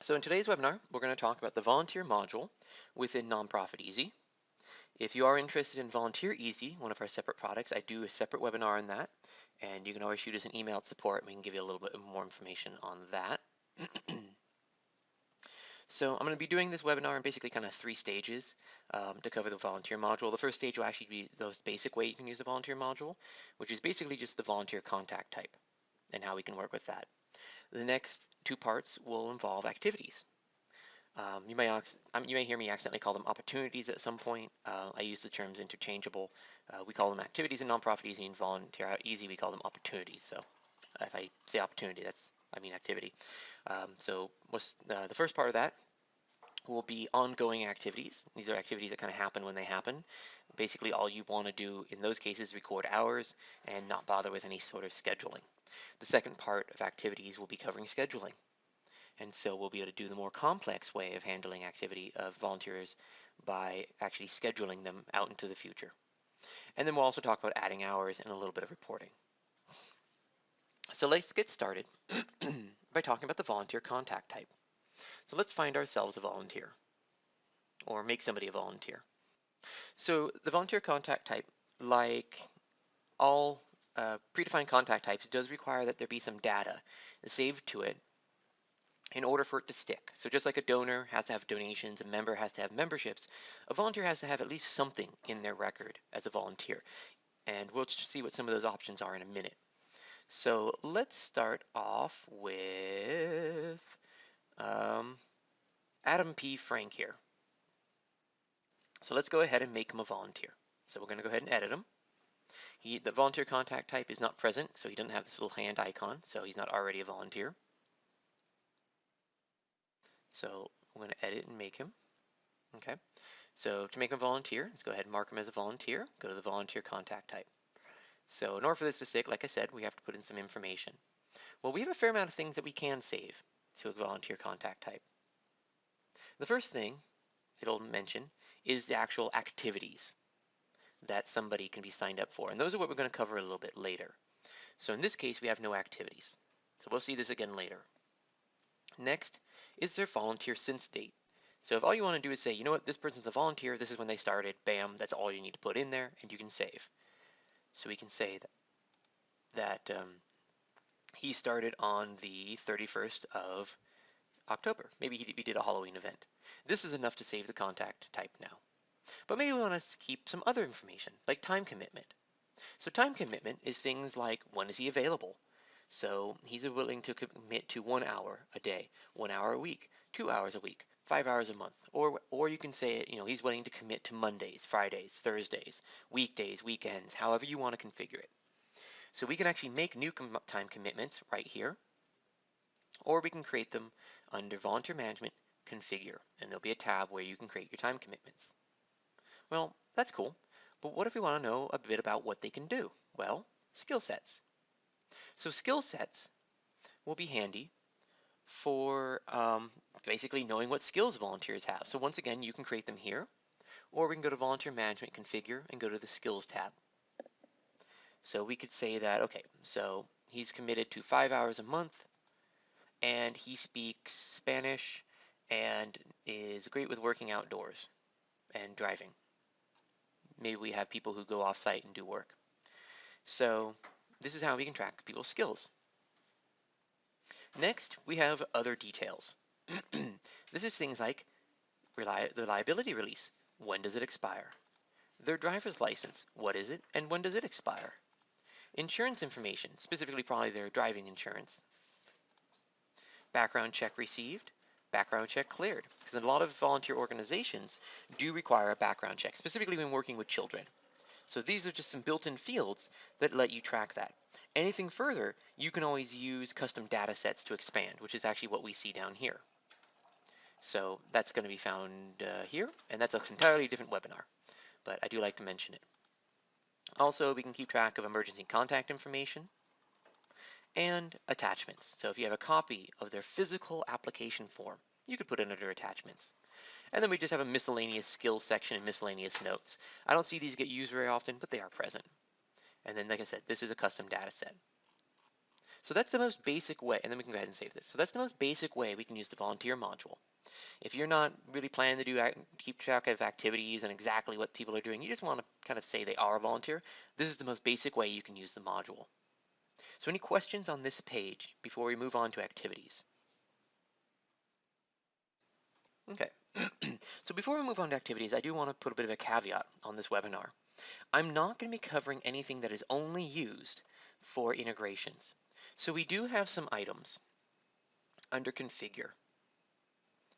So in today's webinar, we're going to talk about the volunteer module within Nonprofit Easy. If you are interested in Volunteer Easy, one of our separate products, I do a separate webinar on that, and you can always shoot us an email at support and we can give you a little bit more information on that. So I'm going to be doing this webinar in basically kind of 3 stages to cover the volunteer module. The first stage will actually be the most basic way you can use the volunteer module, which is basically just the volunteer contact type and how we can work with that. The next 2 parts will involve activities. You may hear me accidentally call them opportunities at some point. I use the terms interchangeable. We call them activities in Nonprofit Easy, and Volunteer Easy we call them opportunities. So if I say opportunity, I mean activity. So the first part of that will be ongoing activities. These are activities that kind of happen when they happen. Basically, all you want to do in those cases is record hours and not bother with any sort of scheduling. The second part of activities will be covering scheduling. And so we'll be able to do the more complex way of handling activity of volunteers by actually scheduling them out into the future. And then we'll also talk about adding hours and a little bit of reporting. So let's get started by talking about the volunteer contact type. So let's find ourselves a volunteer, or make somebody a volunteer. So the volunteer contact type, like all predefined contact types, does require that there be some data saved to it in order for it to stick. So just like a donor has to have donations, a member has to have memberships, a volunteer has to have at least something in their record as a volunteer. And we'll see what some of those options are in a minute. So let's start off with Adam P. Frank here. So let's go ahead and make him a volunteer. So we're going to go ahead and edit him. The volunteer contact type is not present, so he doesn't have this little hand icon, so he's not already a volunteer. So I'm going to edit and make him. Okay. So to make him a volunteer, let's go ahead and mark him as a volunteer. Go to the volunteer contact type. So in order for this to stick, like I said, we have to put in some information. Well, we have a fair amount of things that we can save to a volunteer contact type. The first thing it'll mention is the actual activities that somebody can be signed up for. And those are what we're going to cover a little bit later. So in this case, we have no activities. So we'll see this again later. Next is their volunteer since date. So if all you want to do is say, you know what, this person's a volunteer, this is when they started, bam, that's all you need to put in there, and you can save. So we can say that he started on the 31st of October. Maybe we did a Halloween event. This is enough to save the contact type now. But maybe we want to keep some other information, like time commitment. So time commitment is things like, when is he available? So he's willing to commit to 1 hour a day, 1 hour a week, 2 hours a week, 5 hours a month. Or you can say, he's willing to commit to Mondays, Fridays, Thursdays, weekdays, weekends, however you want to configure it. So we can actually make new time commitments right here, or we can create them under Volunteer Management, Configure, and there'll be a tab where you can create your time commitments. Well, that's cool, but what if we want to know a bit about what they can do? Well, skill sets. So skill sets will be handy for basically knowing what skills volunteers have. So once again, you can create them here, or we can go to Volunteer Management, Configure, and go to the Skills tab. So we could say that, okay, so he's committed to 5 hours a month, and he speaks Spanish and is great with working outdoors and driving. Maybe we have people who go off-site and do work. So this is how we can track people's skills. Next, we have other details. This is things like the liability release. When does it expire? Their driver's license. What is it and when does it expire? Insurance information, specifically probably their driving insurance. Background check received. Background check cleared. Because a lot of volunteer organizations do require a background check, specifically when working with children. So these are just some built-in fields that let you track that. Anything further, you can always use custom data sets to expand, which is actually what we see down here. So that's going to be found here, and that's an entirely different webinar, but I do like to mention it. Also, we can keep track of emergency contact information and attachments. So if you have a copy of their physical application form, you could put it under attachments. And then we just have a miscellaneous skills section and miscellaneous notes. I don't see these get used very often, but they are present. And then, like I said, this is a custom data set. So that's the most basic way, and then we can go ahead and save this. So that's the most basic way we can use the volunteer module. If you're not really planning to keep track of activities and exactly what people are doing, you just want to kind of say they are a volunteer, this is the most basic way you can use the module. So any questions on this page before we move on to activities? Okay, so before we move on to activities, I do want to put a bit of a caveat on this webinar. I'm not going to be covering anything that is only used for integrations. So we do have some items under configure,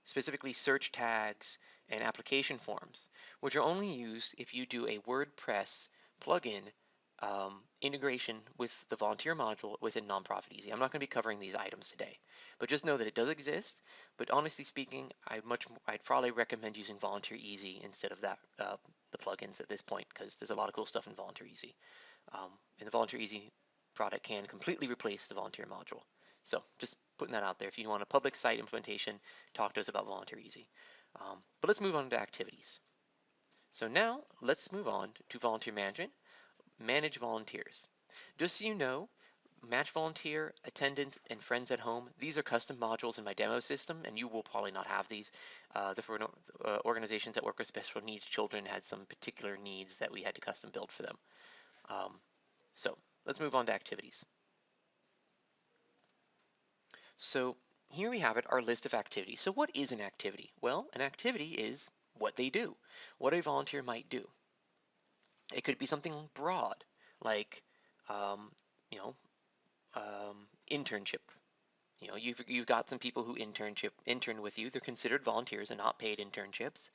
specifically search tags and application forms, which are only used if you do a WordPress plugin integration with the volunteer module within Nonprofit Easy. I'm not going to be covering these items today, but just know that it does exist. But honestly speaking, I'd probably recommend using Volunteer Easy instead of that the plugins at this point, because there's a lot of cool stuff in Volunteer Easy. And the Volunteer Easy product can completely replace the volunteer module. So just putting that out there. If you want a public site implementation, talk to us about Volunteer Easy. But let's move on to activities. So now let's move on to volunteer management. Manage volunteers. Just so you know, Match Volunteer, Attendance, and Friends at Home, these are custom modules in my demo system, and you will probably not have these. They're for organizations that work with special needs children had some particular needs that we had to custom build for them. So let's move on to activities. So here we have it, our list of activities. So what is an activity? Well, an activity is what they do, what a volunteer might do. It could be something broad, like internship. You've got some people who intern with you. They're considered volunteers and not paid internships,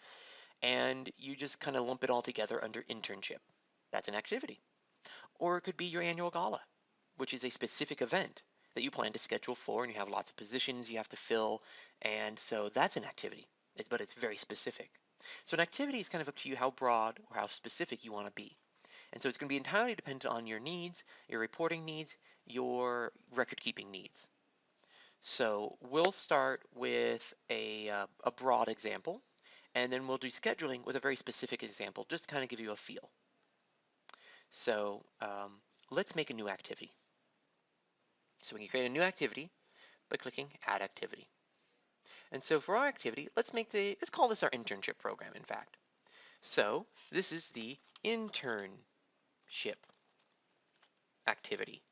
and you just kind of lump it all together under internship. That's an activity. Or it could be your annual gala, which is a specific event that you plan to schedule for, and you have lots of positions you have to fill, and so that's an activity, but it's very specific. So an activity is kind of up to you how broad or how specific you want to be. And so it's going to be entirely dependent on your needs, your reporting needs, your record-keeping needs. So we'll start with a broad example, and then we'll do scheduling with a very specific example, just to kind of give you a feel. So let's make a new activity. So we can create a new activity by clicking Add Activity. And so for our activity, let's call this our internship program, in fact. So this is the internship activity.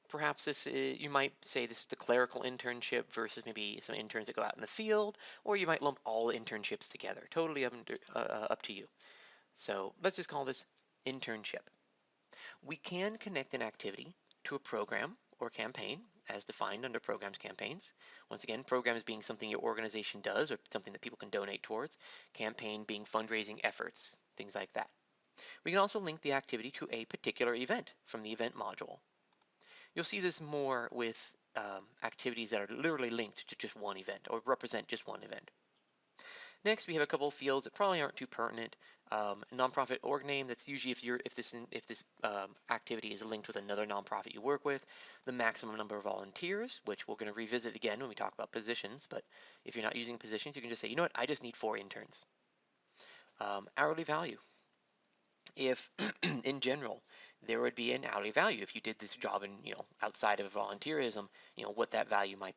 Perhaps you might say this is the clerical internship versus maybe some interns that go out in the field, or you might lump all internships together. Totally up to you. So let's just call this internship. We can connect an activity to a program or campaign as defined under programs campaigns. Once again, programs being something your organization does or something that people can donate towards, campaign being fundraising efforts, things like that. We can also link the activity to a particular event from the event module. You'll see this more with activities that are literally linked to just one event or represent just one event. Next, we have a couple of fields that probably aren't too pertinent. Nonprofit org name, that's usually if this activity is linked with another nonprofit you work with. The maximum number of volunteers, which we're going to revisit again when we talk about positions, but if you're not using positions, you can just say, you know what, I just need 4 interns. Hourly value. If in general there would be an hourly value if you did this job in outside of volunteerism, what that value might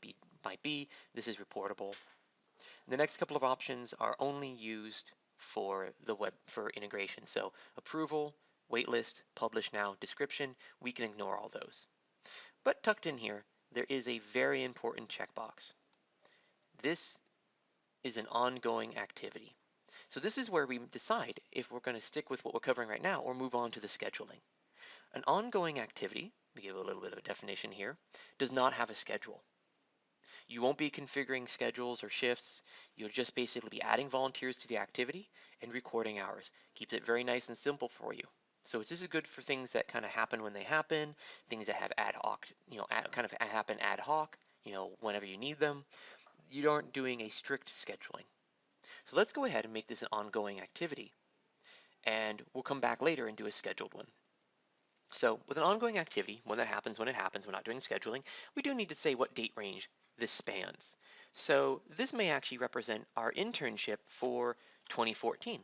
be. This is reportable. The next couple of options are only used for the web for integration. So approval, waitlist, publish now, description, we can ignore all those. But tucked in here, there is a very important checkbox. This is an ongoing activity. So this is where we decide if we're going to stick with what we're covering right now or move on to the scheduling. An ongoing activity, we give a little bit of a definition here, does not have a schedule. You won't be configuring schedules or shifts. You'll just basically be adding volunteers to the activity and recording hours. Keeps it very nice and simple for you. So this is good for things that kind of happen when they happen, things that have ad hoc, kind of happen ad hoc, whenever you need them. You aren't doing a strict scheduling. So let's go ahead and make this an ongoing activity. And we'll come back later and do a scheduled one. So with an ongoing activity, when that happens, when it happens, we're not doing scheduling, we do need to say what date range this spans. So this may actually represent our internship for 2014.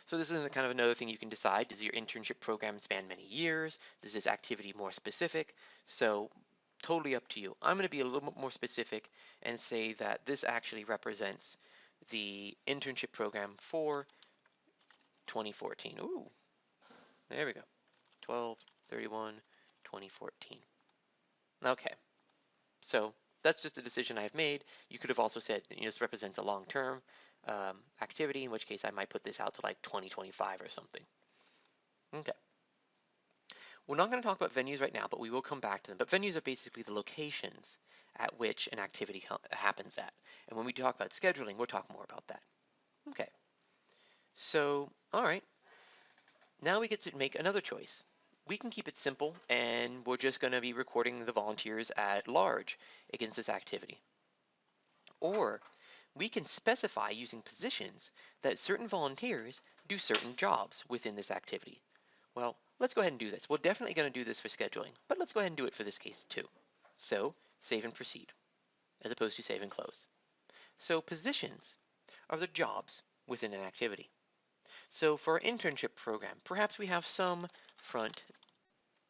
So this is kind of another thing you can decide. Does your internship program span many years? Does this activity more specific? So totally up to you. I'm going to be a little bit more specific and say that this actually represents the internship program for 2014. Ooh, there we go. 12/31/2014. Okay, so that's just a decision I've made. You could have also said that this represents a long-term activity, in which case I might put this out to like 2025 or something. Okay. We're not going to talk about venues right now, but we will come back to them. But venues are basically the locations at which an activity happens at. And when we talk about scheduling, we'll talk more about that. Okay. So, all right. Now we get to make another choice. We can keep it simple, and we're just going to be recording the volunteers at large against this activity. Or we can specify using positions that certain volunteers do certain jobs within this activity. Well, let's go ahead and do this. We're definitely going to do this for scheduling, but let's go ahead and do it for this case too. So save and proceed, as opposed to save and close. So positions are the jobs within an activity. So for our internship program, perhaps we have some front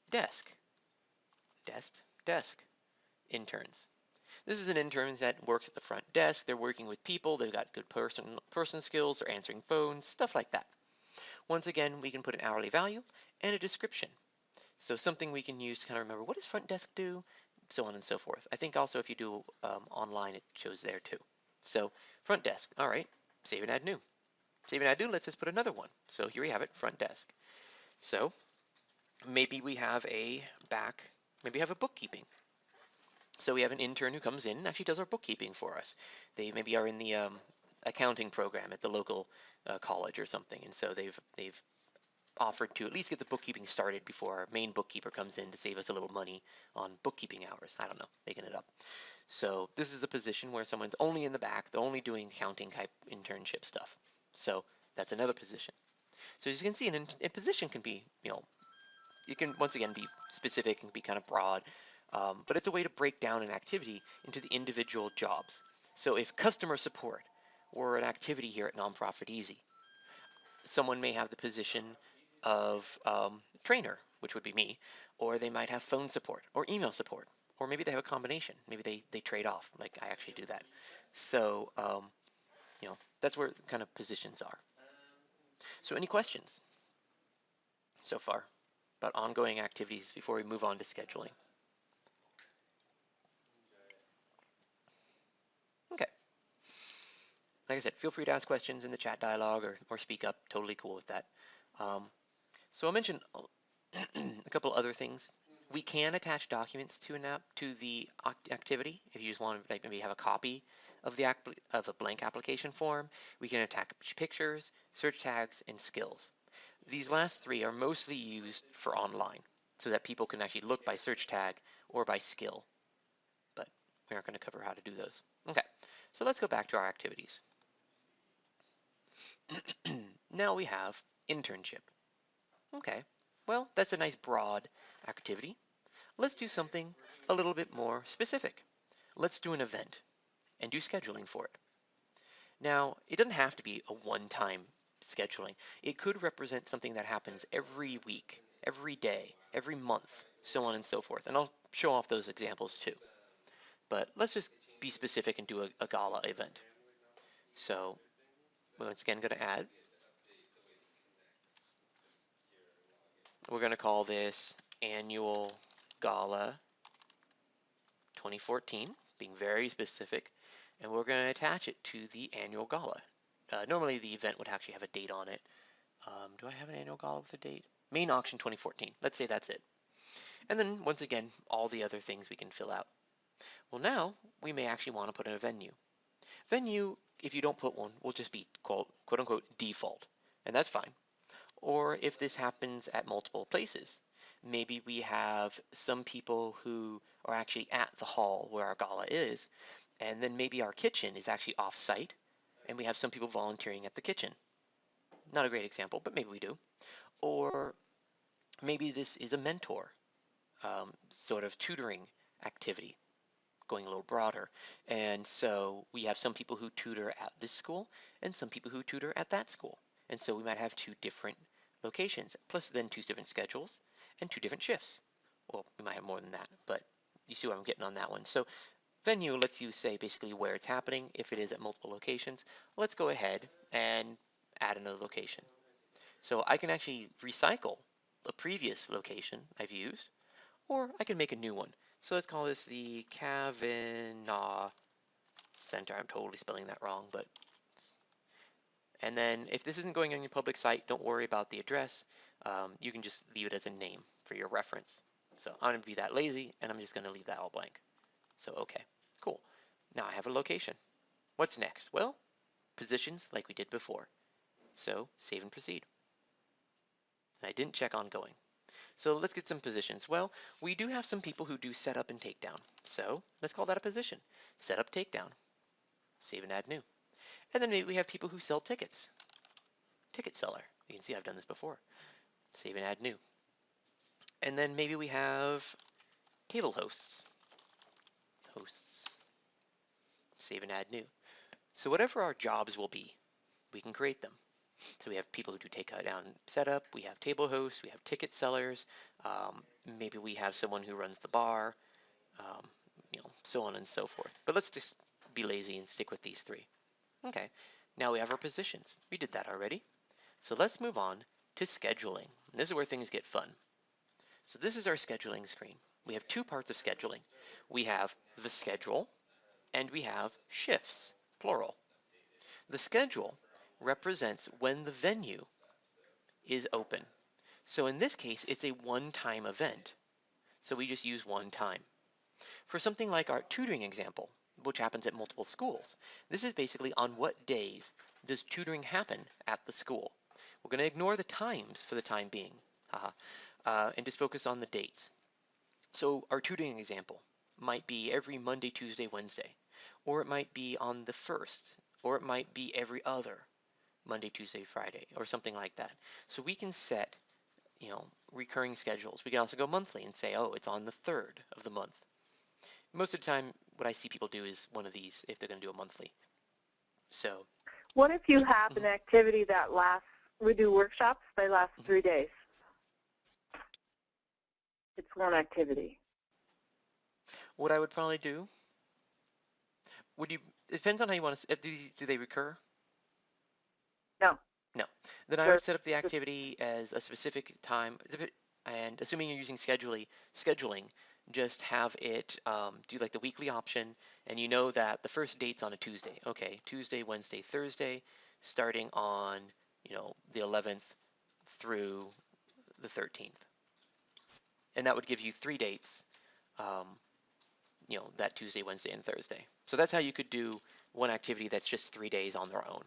desk interns. This is an intern that works at the front desk. They're working with people. They've got good person skills. They're answering phones, stuff like that. Once again, we can put an hourly value and a description. So something we can use to kind of remember, what does front desk do? So on and so forth. I think also if you do online, it shows there too. So front desk, all right, save and add new. Save and add new, let's just put another one. So here we have it, front desk. So maybe we have maybe have a bookkeeping. So we have an intern who comes in and actually does our bookkeeping for us. They maybe are in the accounting program at the local college or something, and so they've offered to at least get the bookkeeping started before our main bookkeeper comes in to save us a little money on bookkeeping hours. I don't know, making it up. So this is a position where someone's only in the back, they're only doing accounting type internship stuff. So that's another position. So as you can see, a position can be, you can once again be specific and be kind of broad, but it's a way to break down an activity into the individual jobs. So if customer support were an activity here at Nonprofit Easy, someone may have the position of trainer, which would be me, or they might have phone support or email support, or maybe they have a combination. Maybe they trade off, like I actually do that. So, that's where kind of positions are. So any questions so far about ongoing activities before we move on to scheduling? Okay. Like I said, feel free to ask questions in the chat dialogue or speak up. Totally cool with that. So I'll mention a couple other things. We can attach documents to an app to the activity. If you just want to maybe have a copy of a blank application form, we can attach pictures, search tags, and skills. These last three are mostly used for online, so that people can actually look by search tag or by skill. But we aren't going to cover how to do those. Okay, so let's go back to our activities. Now we have internship. Okay, well, that's a nice broad activity. Let's do something a little bit more specific. Let's do an event and do scheduling for it. Now, it doesn't have to be a one-time scheduling. It could represent something that happens every week, every day, every month, so on and so forth. And I'll show off those examples too. But let's just be specific and do a gala event. So, once again, going to add. We're going to call this Annual Gala 2014, being very specific, and we're going to attach it to the Annual Gala. Normally the event would actually have a date on it. Do I have an Annual Gala with a date? Main Auction 2014. Let's say that's it. And then, once again, all the other things we can fill out. Well, now we may actually want to put in a venue. Venue, if you don't put one, will just be quote unquote default, and that's fine. Or if this happens at multiple places, maybe we have some people who are actually at the hall where our gala is, and then maybe our kitchen is actually off-site, and we have some people volunteering at the kitchen. Not a great example, but maybe we do. Or maybe this is a mentor, sort of tutoring activity, going a little broader. And so we have some people who tutor at this school and some people who tutor at that school. And so we might have 2 different locations, plus then 2 different schedules and 2 different shifts. Well, we might have more than that, but you see where I'm getting on that one. So venue lets you say basically where it's happening. If it is at multiple locations, let's go ahead and add another location. So I can actually recycle a previous location I've used, or I can make a new one. So let's call this the Kavanaugh Center. I'm totally spelling that wrong, but and then if this isn't going on your public site, don't worry about the address. You can just leave it as a name for your reference. So I'm going to be that lazy, and I'm just going to leave that all blank. So okay, cool. Now I have a location. What's next? Well, positions like we did before. So save and proceed. And I didn't check ongoing. So let's get some positions. Well, we do have some people who do setup and takedown. So let's call that a position. Setup, takedown. Save and add new. And then maybe we have people who sell tickets. Ticket seller. You can see I've done this before. Save and add new. And then maybe we have table hosts. Hosts. Save and add new. So whatever our jobs will be, we can create them. So we have people who do takedown setup, we have table hosts, we have ticket sellers, maybe we have someone who runs the bar, so on and so forth. But let's just be lazy and stick with these 3. Okay, now we have our positions. We did that already. So let's move on to scheduling. And this is where things get fun. So this is our scheduling screen. We have 2 parts of scheduling. We have the schedule and we have shifts, plural. The schedule represents when the venue is open. So in this case, it's a one-time event. So we just use one time. For something like our tutoring example, which happens at multiple schools, this is basically on what days does tutoring happen at the school. We're going to ignore the times for the time being, and just focus on the dates. So our tutoring example might be every Monday, Tuesday, Wednesday, or it might be on the 1st, or it might be every other Monday, Tuesday, Friday, or something like that. So we can set, recurring schedules. We can also go monthly and say, oh, it's on the 3rd of the month. Most of the time, what I see people do is one of these if they're going to do a monthly. So, what if you have an activity that lasts? We do workshops. They last 3 days. It's one activity. What I would probably do, it depends on how you want to, do they recur? No. No. Then I would set up the activity as a specific time, and assuming you're using scheduling, just have it do like the weekly option, and you know that the first date's on a Tuesday. Okay, Tuesday, Wednesday, Thursday, starting on, the 11th through the 13th. And that would give you 3 dates, that Tuesday, Wednesday, and Thursday. So that's how you could do one activity that's just 3 days on their own.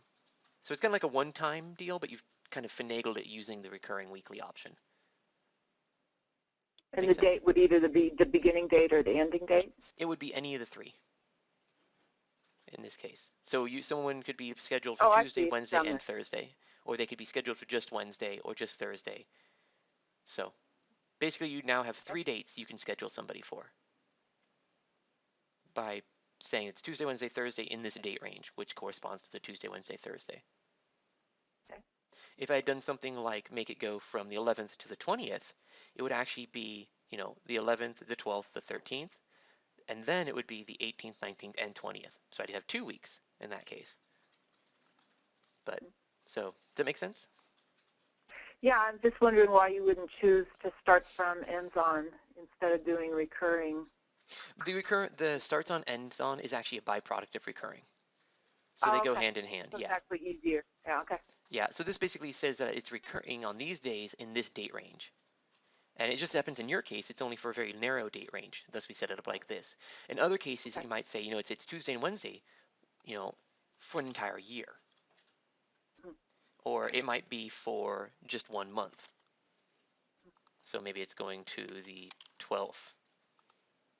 So it's kind of like a one-time deal, but you've kind of finagled it using the recurring weekly option. And the date would either be the beginning date or the ending date? It would be any of the 3 in this case. So someone could be scheduled for Tuesday, Wednesday, and Thursday, or they could be scheduled for just Wednesday or just Thursday. So basically you now have 3 dates you can schedule somebody for by saying it's Tuesday, Wednesday, Thursday in this date range, which corresponds to the Tuesday, Wednesday, Thursday. Okay. If I had done something like make it go from the 11th to the 20th, it would actually be, the 11th, the 12th, the 13th, and then it would be the 18th, 19th, and 20th. So I'd have 2 weeks in that case. But, so, does that make sense? Yeah, I'm just wondering why you wouldn't choose to start from, ends on, instead of doing recurring. The starts on, ends on is actually a byproduct of recurring. So they go hand in hand, so yeah. It's actually easier, yeah, okay. Yeah, so this basically says that it's recurring on these days in this date range. And it just happens in your case, it's only for a very narrow date range. Thus we set it up like this. In other cases, you might say, it's Tuesday and Wednesday, for an entire year. Or it might be for just 1 month. So maybe it's going to the 12th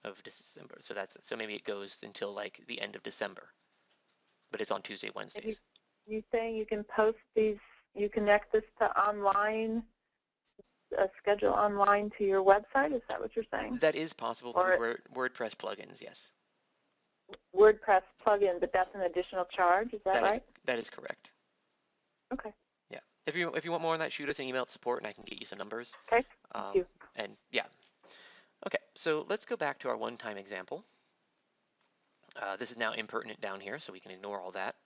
of December. So maybe it goes until like the end of December. But it's on Tuesday, Wednesdays. You saying you can post these, you connect this to online, schedule online to your website? Is that what you're saying? That is possible through WordPress plugins, yes. WordPress plugin, but that's an additional charge, is that right? That is correct. Okay. Yeah. If you want more on that, shoot us an email at support and I can get you some numbers. Okay, thank you. And yeah. Okay, so let's go back to our one-time example. This is now impertinent down here, so we can ignore all that.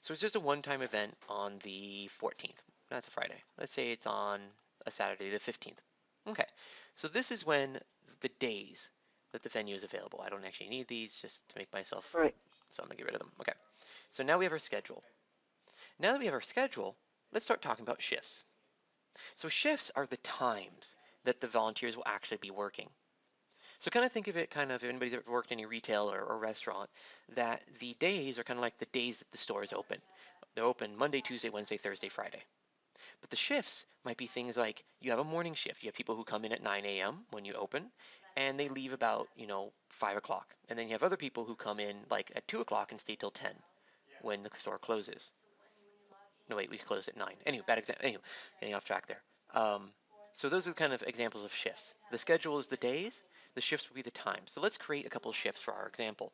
So it's just a one-time event on the 14th. That's a Friday. Let's say it's on a Saturday the 15th. Okay, so this is when the days that the venue is available. I don't actually need these just to make myself, Right. so I'm gonna get rid of them. Okay, so now we have our schedule. Now that we have our schedule, let's start talking about shifts. So shifts are the times that the volunteers will actually be working. So kind of think of it kind of, if anybody's ever worked in a retail or restaurant, that the days are kind of like the days that the store is open. They're open Monday, Tuesday, Wednesday, Thursday, Friday. But the shifts might be things like you have a morning shift. You have people who come in at 9 a.m. when you open, and they leave about, 5 o'clock. And then you have other people who come in like at 2 o'clock and stay till 10 when the store closes. No, wait, we close at 9. Anyway, bad example. Anyway, getting off track there. So those are the kind of examples of shifts. The schedule is the days, the shifts will be the times. So let's create a couple of shifts for our example.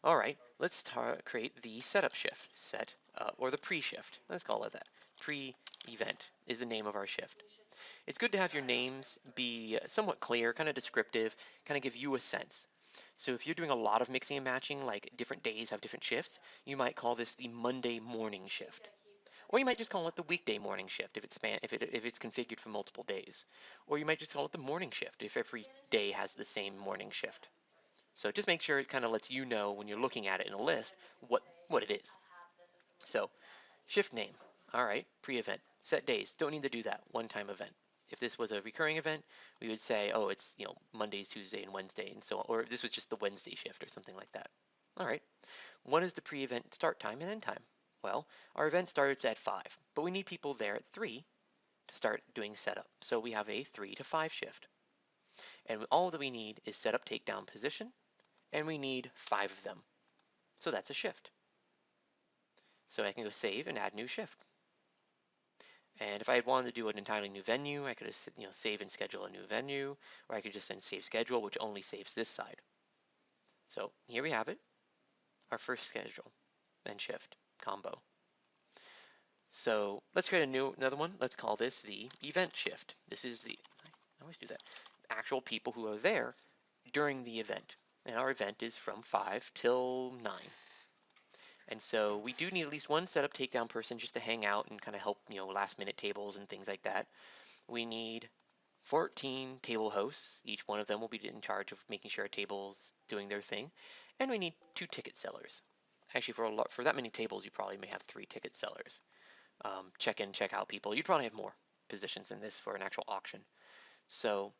All right, let's create the setup shift, or the pre-shift. Let's call it that. Pre-event is the name of our shift. It's good to have your names be somewhat clear, kind of descriptive, kind of give you a sense. So if you're doing a lot of mixing and matching, like different days have different shifts, you might call this the Monday morning shift. Or you might just call it the weekday morning shift if it's configured for multiple days. Or you might just call it the morning shift if every day has the same morning shift. So just make sure it kind of lets you know when you're looking at it in a list what it is. So shift name. All right, pre-event. Set days. Don't need to do that. One-time event. If this was a recurring event, we would say, oh, it's Mondays, Tuesday, and Wednesday, and so on. Or if this was just the Wednesday shift or something like that. All right. When is the pre-event start time and end time? Well, our event starts at 5, but we need people there at 3 to start doing setup. So we have a 3 to 5 shift. And all that we need is setup, takedown, position, and we need 5 of them. So that's a shift. So I can go save and add new shift. And if I had wanted to do an entirely new venue, I could have save and schedule a new venue, or I could just send save schedule, which only saves this side. So here we have it, our first schedule and shift combo. So let's create another one. Let's call this the event shift. This is I always do that, actual people who are there during the event. And our event is from 5 till 9. And so we do need at least one setup takedown person just to hang out and kind of help, last minute tables and things like that. We need 14 table hosts. Each one of them will be in charge of making sure our table's doing their thing. And we need 2 ticket sellers. Actually, for that many tables, you probably may have 3 ticket sellers. Check-in, check-out people. You'd probably have more positions than this for an actual auction. So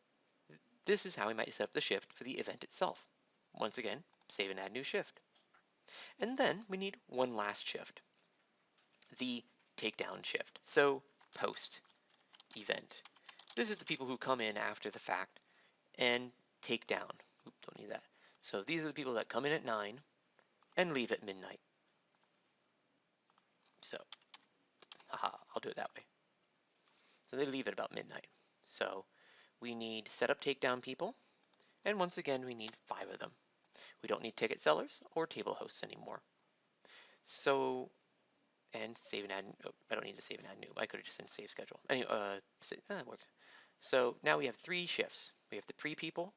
this is how we might set up the shift for the event itself. Once again, save and add new shift. And then we need one last shift, the takedown shift. So post-event. This is the people who come in after the fact and take down. Oops, don't need that. So these are the people that come in at 9 and leave at midnight. So, I'll do it that way. So they leave at about midnight. So we need setup takedown people, and once again we need 5 of them. We don't need ticket sellers or table hosts anymore. So, and save and add, I don't need to save and add new. I could have just said save schedule. Anyway, that works. So now we have 3 shifts. We have the pre-people,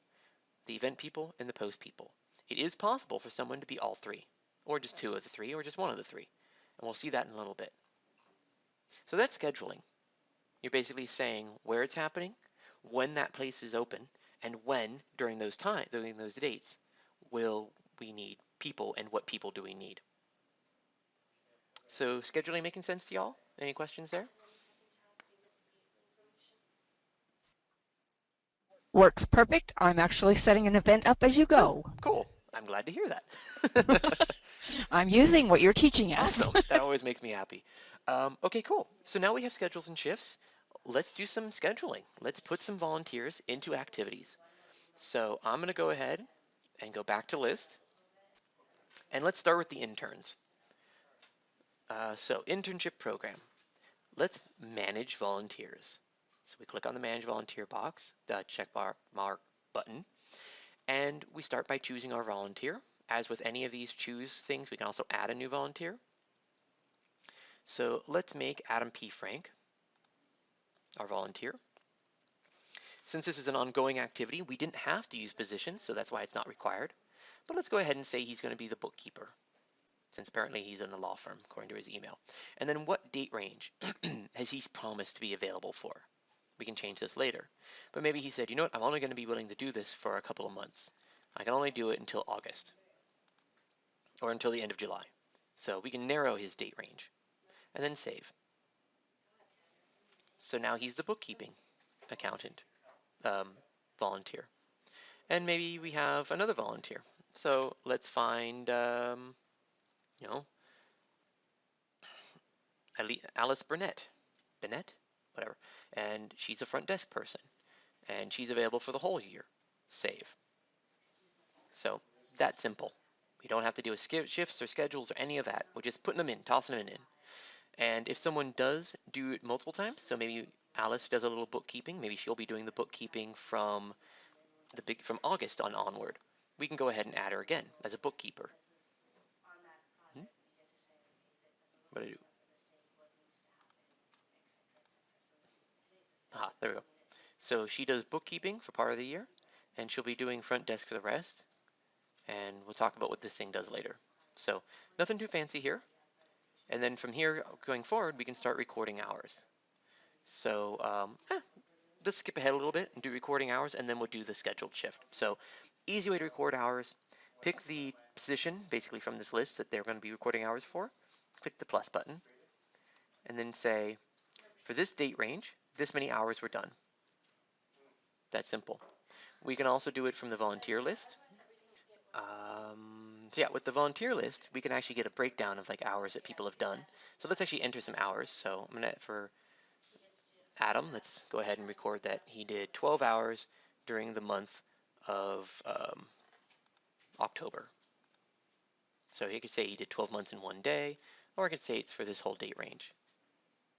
the event people, and the post people. It is possible for someone to be all 3, or just 2 of the 3, or just 1 of the 3. And we'll see that in a little bit. So that's scheduling. You're basically saying where it's happening, when that place is open, and when, during those dates, will we need people, and what people do we need. So scheduling making sense to y'all? Any questions there? Works perfect. I'm actually setting an event up as you go. Oh, cool. I'm glad to hear that. I'm using what you're teaching us. Awesome. That always makes me happy. Okay, cool. So now we have schedules and shifts. Let's do some scheduling. Let's put some volunteers into activities. So I'm going to go ahead and go back to list. And let's start with the interns. So internship program. Let's manage volunteers. So we click on the manage volunteer box, the check mark button, and we start by choosing our volunteer. As with any of these choose things, we can also add a new volunteer. So let's make Adam P. Frank. our volunteer. Since this is an ongoing activity, we didn't have to use positions, so that's why it's not required. But let's go ahead and say he's going to be the bookkeeper, since apparently he's in the law firm, according to his email. And then what date range has he promised to be available for? We can change this later. But maybe he said, you know what, I'm only going to be willing to do this for a couple of months. I can only do it until August, or until the end of July. So we can narrow his date range, and then save. So now he's the bookkeeping accountant volunteer. And maybe we have another volunteer. So let's find, you know, Alice Burnett, whatever. And she's a front desk person. And she's available for the whole year. Save. So that's simple. We don't have to do shifts or schedules or any of that. We're just putting them in, tossing them in. And if someone does do it multiple times, so maybe Alice does a little bookkeeping, maybe she'll be doing the bookkeeping from August onward. We can go ahead and add her again as a bookkeeper. What do I do? Aha, there we go. So she does bookkeeping for part of the year, and she'll be doing front desk for the rest. And we'll talk about what this thing does later. So nothing too fancy here. And then from here going forward, we can start recording hours. So let's skip ahead a little bit and do recording hours, and then we'll do the scheduled shift. So easy way to record hours, pick the position basically from this list that they're going to be recording hours for, click the plus button, and then say, for this date range, this many hours were done. That's simple. We can also do it from the volunteer list. So yeah, with the volunteer list, we can actually get a breakdown of like hours that people have done. So let's actually enter some hours. So I'm gonna, for Adam, let's go ahead and record that he did 12 hours during the month of October. So he could say he did 12 months in one day, or I could say it's for this whole date range.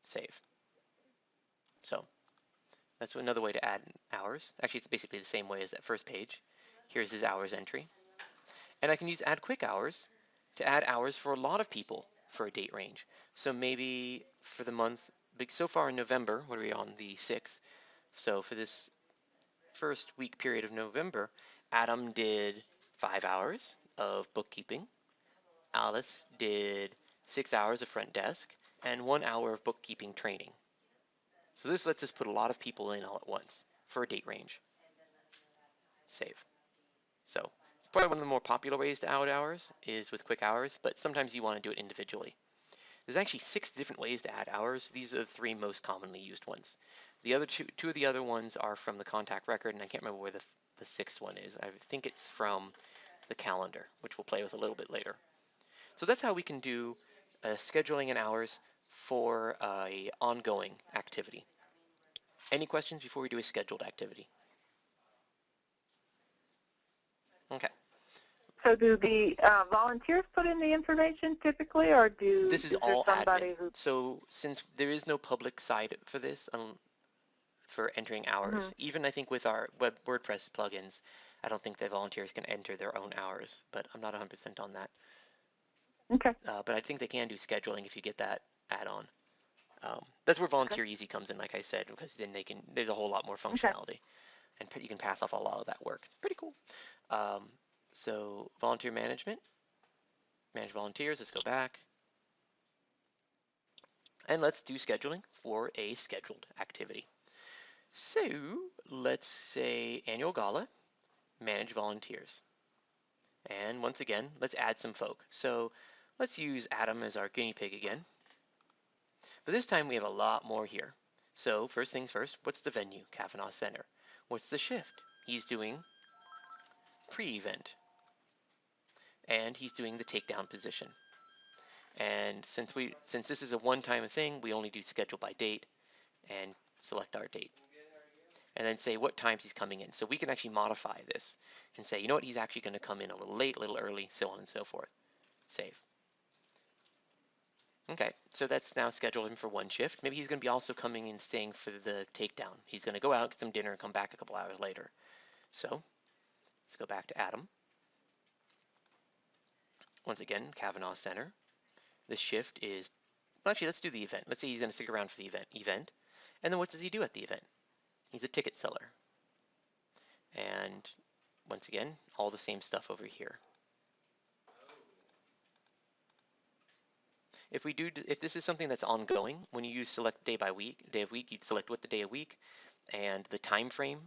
Save. So that's another way to add hours. Actually, it's basically the same way as that first page. Here's his hours entry. And I can use add quick hours to add hours for a lot of people for a date range. So maybe for the month, so far in November, what are we on, the 6th? So for this first week period of November, Adam did 5 hours of bookkeeping. Alice did 6 hours of front desk and 1 hour of bookkeeping training. So this lets us put a lot of people in all at once for a date range. Save. So it's probably one of the more popular ways to add hours is with quick hours, but sometimes you want to do it individually. There's actually 6 different ways to add hours. These are the 3 most commonly used ones. The other two of the other ones are from the contact record, and I can't remember where the 6th one is. I think it's from the calendar, which we'll play with a little bit later. So that's how we can do scheduling and hours for a ongoing activity. Any questions before we do a scheduled activity? Okay. So do the volunteers put in the information typically, or This is there all somebody admin. who? So since there is no public side for this, for entering hours, even I think with our WordPress plugins, I don't think the volunteers can enter their own hours, but I'm not 100% on that. Okay. But I think they can do scheduling if you get that add-on. That's where Volunteer Easy comes in, like I said, because then there's a whole lot more functionality, and you can pass off a lot of that work. It's pretty cool. So volunteer management, manage volunteers. Let's go back, and let's do scheduling for a scheduled activity. So let's say annual gala, manage volunteers, and once again, let's add some folk. So let's use Adam as our guinea pig again. But this time we have a lot more here. So first things first, what's the venue? Kavanaugh Center. What's the shift? He's doing pre-event. And he's doing the takedown position. And since this is a one-time thing, we only do schedule by date and select our date. And then say what times he's coming in. So we can actually modify this and say, you know what, he's actually going to come in a little late, a little early, so on and so forth. Save. Okay, so that's now scheduled him for one shift. Maybe he's going to be also coming and staying for the takedown. He's going to go out, get some dinner, and come back a couple hours later. So let's go back to Adam. Once again, Kavanaugh Center. The shift is, well, actually, let's do the event. Let's say he's going to stick around for the event. And then what does he do at the event? He's a ticket seller. And once again, all the same stuff over here. If this is something that's ongoing, when you use select day of week, you'd select what the day of week and the time frame.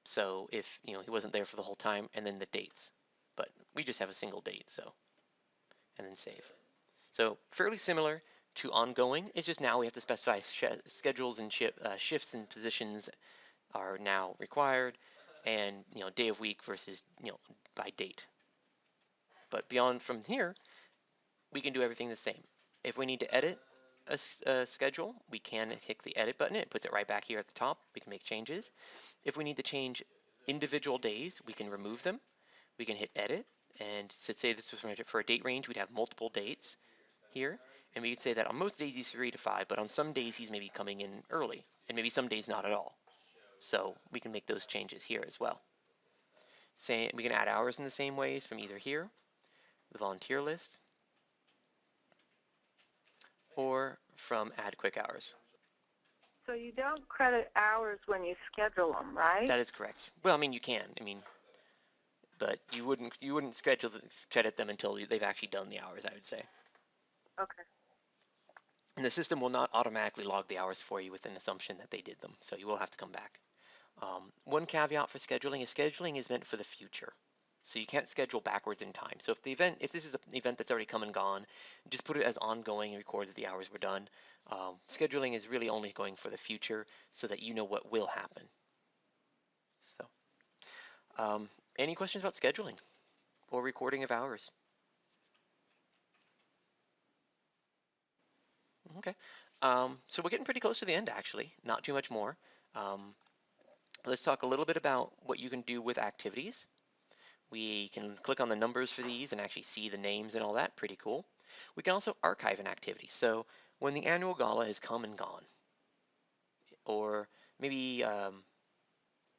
So if he wasn't there for the whole time, and then the dates. But we just have a single date, so, and then save. So fairly similar to ongoing. It's just now we have to specify schedules and shifts and positions are now required, and day of week versus by date. But beyond from here, we can do everything the same. If we need to edit a schedule, we can hit the edit button. It puts it right back here at the top. We can make changes. If we need to change individual days, we can remove them. We can hit edit, and to say this was for a date range, we'd have multiple dates here, and we could say that on most days he's 3 to 5, but on some days he's maybe coming in early, and maybe some days not at all. So we can make those changes here as well. We can add hours in the same ways from either here, the volunteer list, or from add quick hours. So you don't credit hours when you schedule them, right? That is correct. Well, I mean, you can. But you wouldn't credit them until they've actually done the hours, I would say. Okay. And the system will not automatically log the hours for you with an assumption that they did them, so you will have to come back. One caveat for scheduling is meant for the future. So you can't schedule backwards in time. So if this is an event that's already come and gone, just put it as ongoing and record that the hours were done. Scheduling is really only going for the future so that you know what will happen. So, any questions about scheduling or recording of hours? Okay. So we're getting pretty close to the end, actually. Not too much more. Let's talk a little bit about what you can do with activities. We can click on the numbers for these and actually see the names and all that. Pretty cool. We can also archive an activity. So when the annual gala has come and gone, or maybe,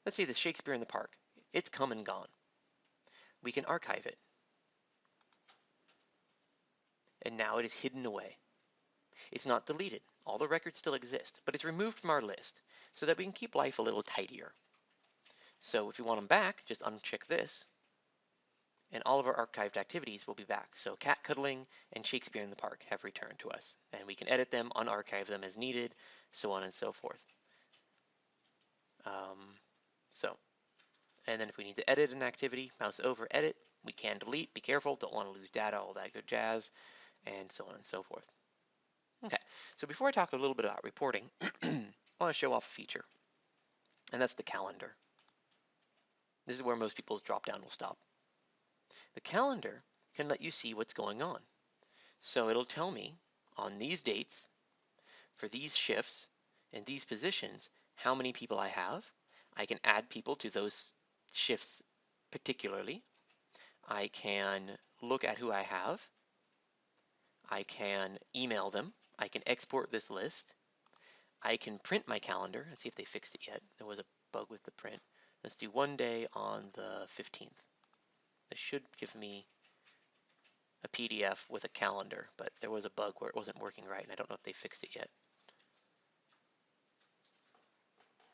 let's say the Shakespeare in the Park, it's come and gone. We can archive it. And now it is hidden away. It's not deleted. All the records still exist, but it's removed from our list so that we can keep life a little tidier. So if you want them back, just uncheck this, and all of our archived activities will be back. So cat cuddling and Shakespeare in the Park have returned to us, and we can edit them, unarchive them as needed, so on and so forth. And then if we need to edit an activity, mouse over, edit. We can delete, be careful, don't want to lose data, all that good jazz, and so on and so forth. Okay, so before I talk a little bit about reporting, I want to show off a feature, and that's the calendar. This is where most people's drop-down will stop. The calendar can let you see what's going on. So it'll tell me on these dates, for these shifts, and these positions, how many people I have. I can add people to those shifts particularly. I can look at who I have. I can email them. I can export this list. I can print my calendar. Let's see if they fixed it yet. There was a bug with the print. Let's do one day on the 15th. This should give me a PDF with a calendar, but there was a bug where it wasn't working right, and I don't know if they fixed it yet.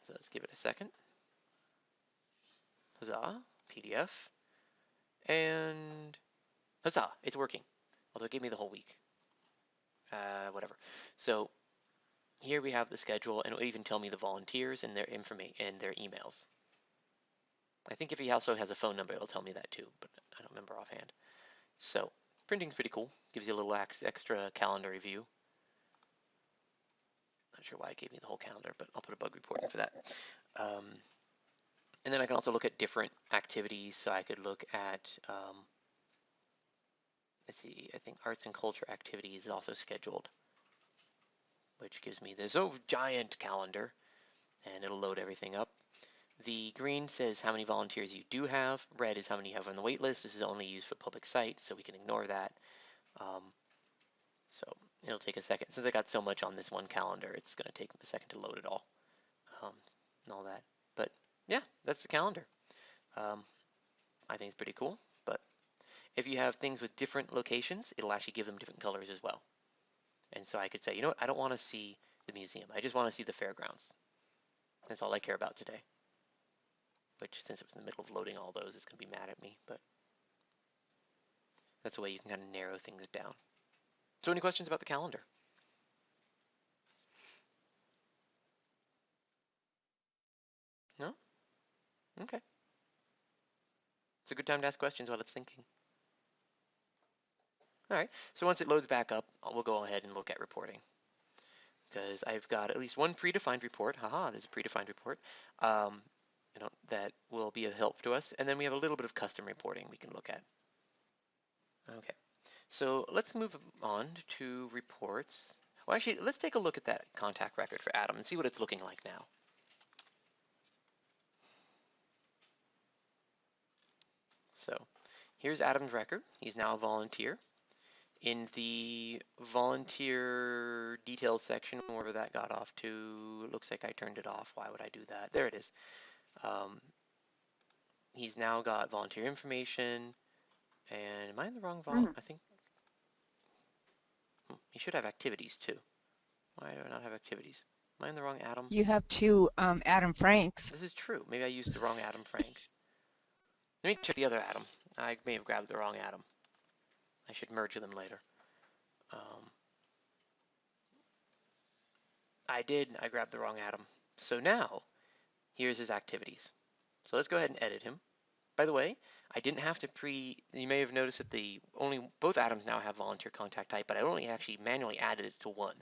So let's give it a second. Huzzah, PDF. And huzzah, it's working. Although it gave me the whole week. Whatever. So here we have the schedule, and it will even tell me the volunteers and their information and their emails. I think if he also has a phone number, it'll tell me that too, but I don't remember offhand. So printing's pretty cool. Gives you a little extra calendar view. Not sure why it gave me the whole calendar, but I'll put a bug report in for that. And then I can also look at different activities. So I could look at, let's see, I think arts and culture activities is also scheduled, which gives me this giant calendar, and it'll load everything up. The green says how many volunteers you do have. Red is how many you have on the wait list. This is only used for public sites, so we can ignore that. So it'll take a second. Since I got so much on this one calendar, it's going to take a second to load it all and all that. But yeah, that's the calendar. I think it's pretty cool. But if you have things with different locations, it'll actually give them different colors as well. And so I could say, you know what, I don't want to see the museum. I just want to see the fairgrounds. That's all I care about today. Which, since it was in the middle of loading all those, it's going to be mad at me, but that's a way you can kind of narrow things down. So any questions about the calendar? No? Okay. It's a good time to ask questions while it's thinking. All right, so once it loads back up, we'll go ahead and look at reporting. Because I've got at least one predefined report. Haha, there's a predefined report. That will be of help to us. And then we have a little bit of custom reporting we can look at. Okay, so let's move on to reports. Well, actually, let's take a look at that contact record for Adam and see what it's looking like now. So here's Adam's record. He's now a volunteer. In the volunteer details section, wherever that got off to, it looks like I turned it off. Why would I do that? There it is. He's now got volunteer information. And am I in the wrong I think he should have activities too. Why do I not have activities? Am I in the wrong Adam? You have two Adam Franks. This is true. Maybe I used the wrong Adam Frank. Let me check the other Adam. I may have grabbed the wrong Adam. I should merge them later. I did. I grabbed the wrong Adam. So now, here's his activities. So let's go ahead and edit him. By the way, I didn't have to you may have noticed that both Adams now have volunteer contact type, but I only actually manually added it to one.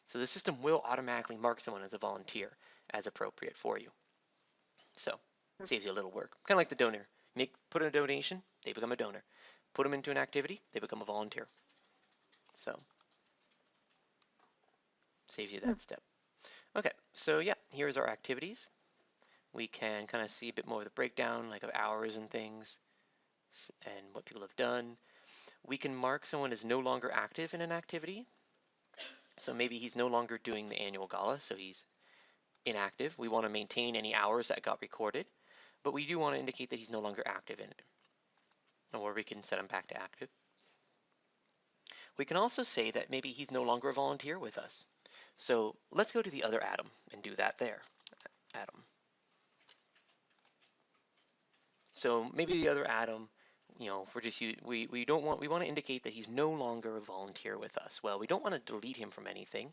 So the system will automatically mark someone as a volunteer as appropriate for you. So it saves you a little work. Kind of like the donor. Put in a donation, they become a donor. Put them into an activity, they become a volunteer. So saves you that step. Okay, so yeah, here's our activities. We can kind of see a bit more of the breakdown, like of hours and things, and what people have done. We can mark someone as no longer active in an activity. So maybe he's no longer doing the annual gala, so he's inactive. We want to maintain any hours that got recorded, but we do want to indicate that he's no longer active in it. Or we can set him back to active. We can also say that maybe he's no longer a volunteer with us. So let's go to the other Adam and do that there. Adam. So maybe the other Adam, if we're just we want to indicate that he's no longer a volunteer with us. Well, we don't want to delete him from anything.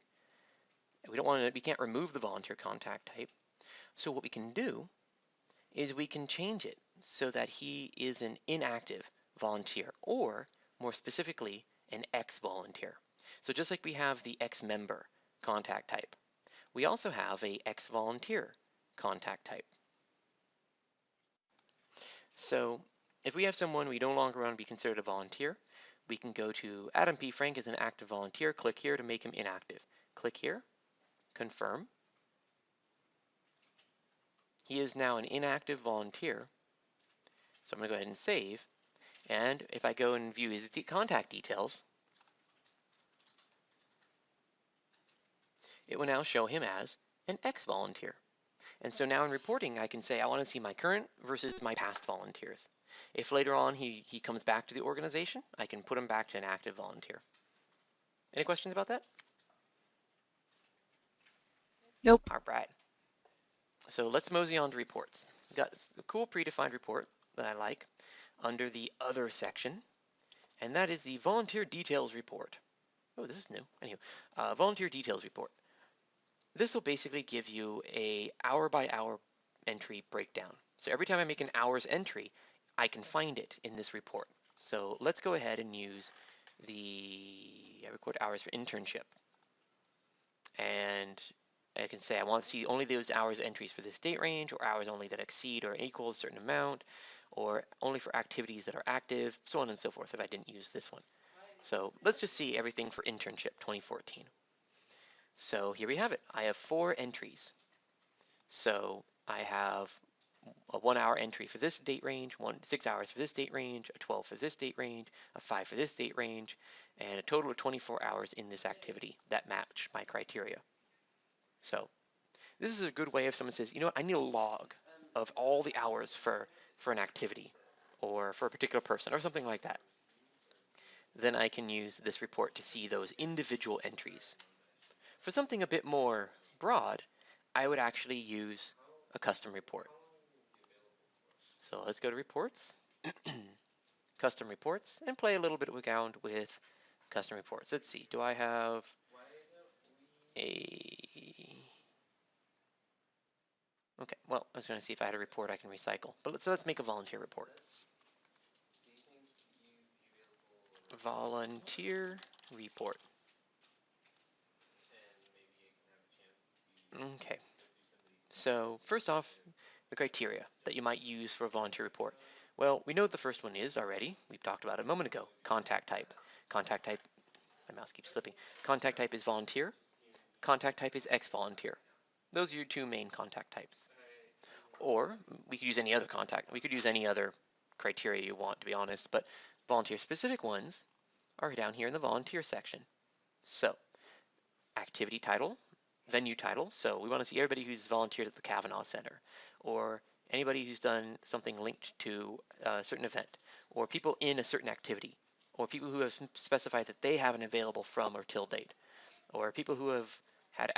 We can't remove the volunteer contact type. So what we can do is we can change it so that he is an inactive volunteer, or more specifically, an ex-volunteer. So just like we have the ex-member contact type, we also have a ex-volunteer contact type. So if we have someone we no longer want to be considered a volunteer, we can go to Adam P. Frank is an active volunteer. Click here to make him inactive. Click here, confirm. He is now an inactive volunteer. So I'm going to go ahead and save. And if I go and view his contact details, it will now show him as an ex-volunteer. And so now in reporting, I can say I want to see my current versus my past volunteers. If later on he comes back to the organization, I can put him back to an active volunteer. Any questions about that? Nope. All right. So let's mosey on to reports. We've got a cool predefined report that I like under the other section, and that is the volunteer details report. Oh, this is new. Anyway, volunteer details report. This will basically give you a hour-by-hour entry breakdown. So every time I make an hours entry, I can find it in this report. So let's go ahead and use I record hours for internship. And I can say I want to see only those hours entries for this date range, or hours only that exceed or equal a certain amount, or only for activities that are active, so on and so forth if I didn't use this one. So let's just see everything for internship 2014. So here we have it. I have 4 entries. So I have a 1-hour entry for this date range, 6 hours for this date range, a 12 for this date range, a 5 for this date range, and a total of 24 hours in this activity that match my criteria. So this is a good way if someone says, you know what, I need a log of all the hours for an activity or for a particular person or something like that. Then I can use this report to see those individual entries. For something a bit more broad, I would actually use a custom report. So let's go to reports, custom reports, and play a little bit around with custom reports. Let's see, do I have a... Okay, well, I was going to see if I had a report I can recycle. But let's make a volunteer report. Volunteer report. Okay. So first off, the criteria that you might use for a volunteer report. Well, we know what the first one is already. We've talked about it a moment ago. Contact type. Contact type, my mouse keeps slipping. Contact type is volunteer. Contact type is ex-volunteer. Those are your two main contact types. Or we could use any other contact. We could use any other criteria you want, to be honest, but volunteer-specific ones are down here in the volunteer section. So, activity title, venue title. So we want to see everybody who's volunteered at the Kavanaugh Center, or anybody who's done something linked to a certain event, or people in a certain activity, or people who have specified that they have an available from or till date, or people who have had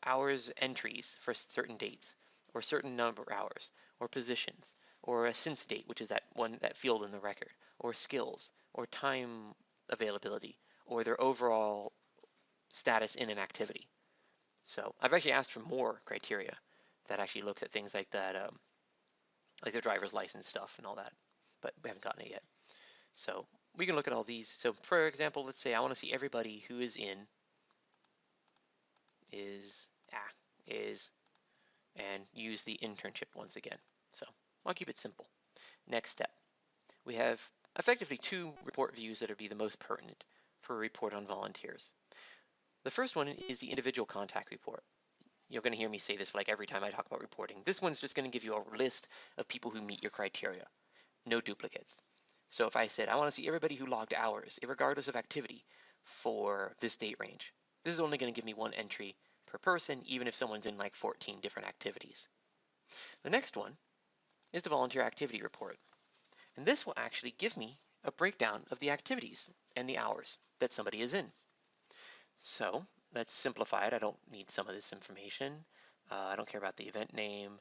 hours entries for certain dates, or certain number of hours, or positions, or a since date, which is that field in the record, or skills, or time availability, or their overall status in an activity. So I've actually asked for more criteria that actually looks at things like that, like their driver's license stuff and all that, but we haven't gotten it yet. So we can look at all these. So for example, let's say I want to see everybody who is in, and use the internship once again. So I'll keep it simple. Next step. We have effectively two report views that would be the most pertinent for a report on volunteers. The first one is the individual contact report. You're going to hear me say this like every time I talk about reporting. This one's just going to give you a list of people who meet your criteria. No duplicates. So if I said, I want to see everybody who logged hours, regardless of activity, for this date range, this is only going to give me one entry per person, even if someone's in like 14 different activities. The next one is the volunteer activity report. And this will actually give me a breakdown of the activities and the hours that somebody is in. So let's simplify it. I don't need some of this information. I don't care about the event name.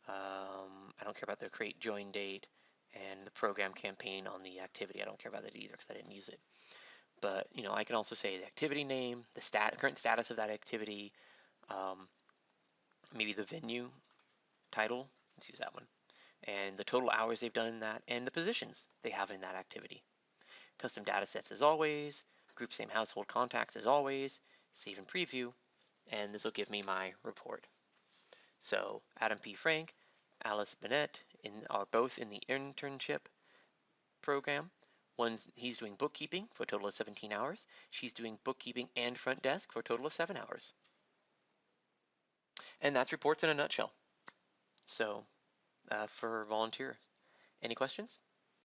I don't care about the create join date and the program campaign on the activity. I don't care about that either because I didn't use it. But I can also say the activity name, the current status of that activity, maybe the venue title. Let's use that one. And the total hours they've done in that, and the positions they have in that activity. Custom data sets as always, group same household contacts as always, save and preview, and this will give me my report. So Adam P. Frank, Alice Bennett are both in the internship program. He's doing bookkeeping for a total of 17 hours. She's doing bookkeeping and front desk for a total of 7 hours. And that's reports in a nutshell. So for volunteer. Any questions?